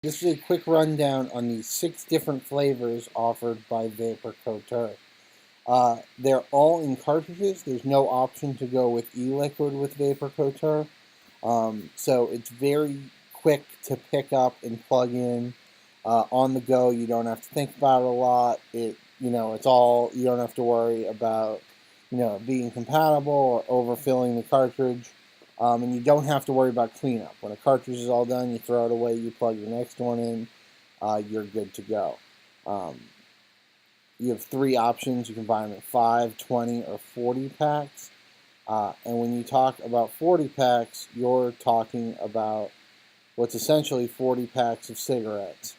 This is a quick rundown on the 6 different flavors offered by Vapor Couture. They're all in cartridges. There's no option to go with e-liquid with Vapor Couture. So it's very quick to pick up and plug in on the go. You don't have to think about it a lot. It's all, you don't have to worry about, being compatible or overfilling the cartridge. And you don't have to worry about cleanup. When a cartridge is all done, you throw it away, you plug your next one in, you're good to go. Um, you have 3 options. You can buy them in 5, 20, or 40 packs. And when you talk about 40 packs, you're talking about what's essentially 40 packs of cigarettes.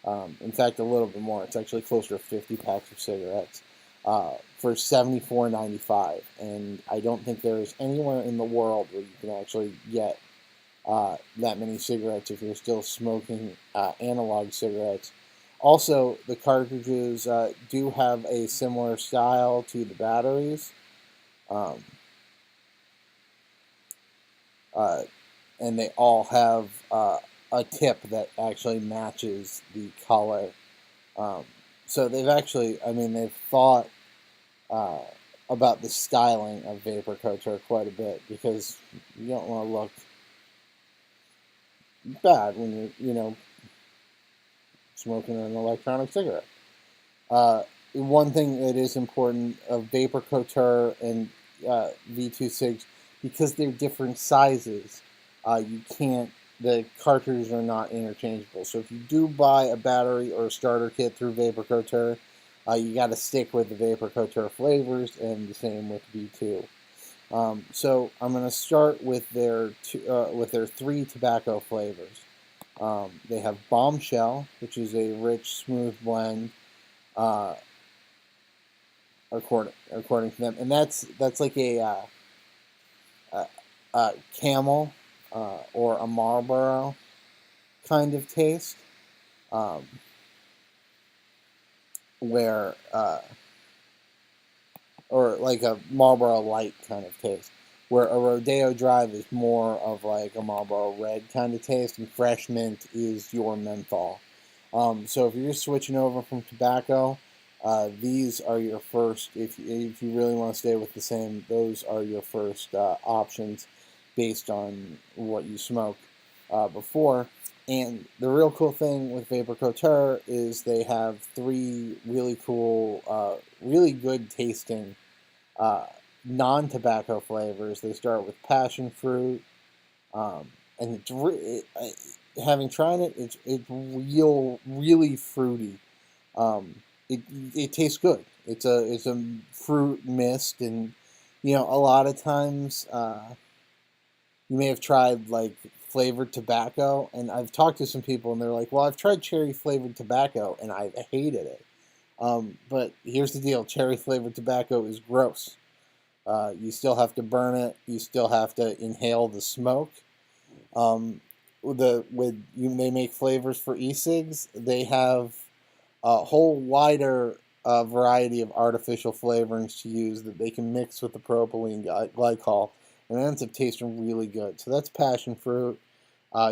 In fact, a little bit more. It's actually closer to 50 packs of cigarettes for $74.95. And I don't think there is anywhere in the world where you can actually get that many cigarettes if you're still smoking analog cigarettes. Also, the cartridges do have a similar style to the batteries. Um, uh, and they all have a tip that actually matches the color. Um, so they've thought uh, about the styling of Vapor Couture quite a bit because you don't want to look bad when you're smoking an electronic cigarette. One thing that is important of Vapor Couture and V2 Cigs, because they're different sizes, you can't, the cartridges are not interchangeable. So if you do buy a battery or a starter kit through Vapor Couture, you got to stick with the Vapor Couture flavors, and the same with V2. So I'm going to start with their 3 tobacco flavors. They have Bombshell, which is a rich, smooth blend, uh, according to them, and that's like a Camel or a Marlboro kind of taste, um, where or like a Marlboro Light kind of taste, where a Rodeo Drive is more of like a Marlboro Red kind of taste, and Fresh Mint is your menthol. So if you're switching over from tobacco, these are your first. If you really want to stay with the same, those are your first options based on what you smoked before. And the real cool thing with Vapor Couture is they have 3 really cool, really good tasting uh, non-tobacco flavors. They start with passion fruit, and having tried it, it's really fruity. Um, it tastes good. It's a fruit mist, and a lot of times you may have tried like flavored tobacco, and I've talked to some people, and they're like, "Well, I've tried cherry flavored tobacco, and I hated it." But here's the deal: cherry flavored tobacco is gross. You still have to burn it. You still have to inhale the smoke. They make flavors for e-cigs. They have a whole wider variety of artificial flavorings to use that they can mix with the propylene glycol, and it ends up tasting really good. So that's passion fruit.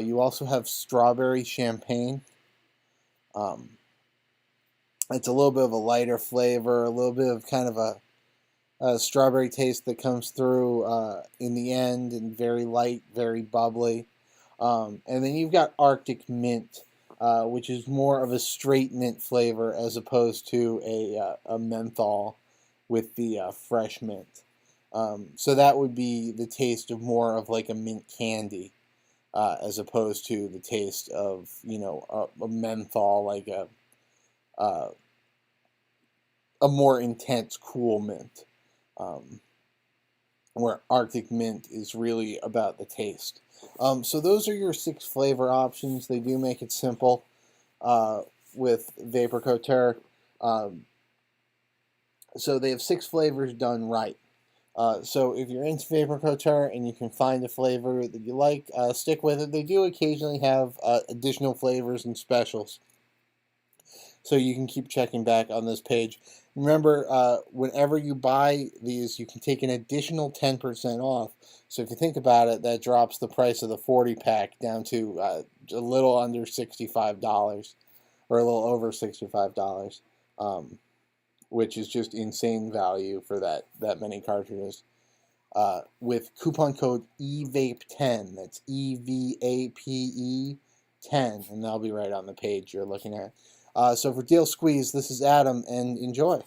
You also have strawberry champagne. Um, it's a little bit of a lighter flavor, a little bit of kind of a strawberry taste that comes through in the end, and very light, very bubbly. And then you've got Arctic Mint, which is more of a straight mint flavor as opposed to a menthol with the fresh mint. So that would be the taste of more of like a mint candy, as opposed to the taste of a menthol, like uh, a more intense cool mint. Um, where Arctic Mint is really about the taste. So those are your 6 flavor options. They do make it simple uh, with Vapor Couture. Um, so they have 6 flavors done right. So if you're into Vapor Couture and you can find a flavor that you like, stick with it. They do occasionally have additional flavors and specials, so you can keep checking back on this page. Remember, whenever you buy these, you can take an additional 10% off. So if you think about it, that drops the price of the 40 pack down to a little under $65, or a little over $65, which is just insane value for that many cartridges. With coupon code EVAPE10. That's EVAPE 10, and that'll be right on the page you're looking at. So for Deal Squeeze, this is Adam, and enjoy.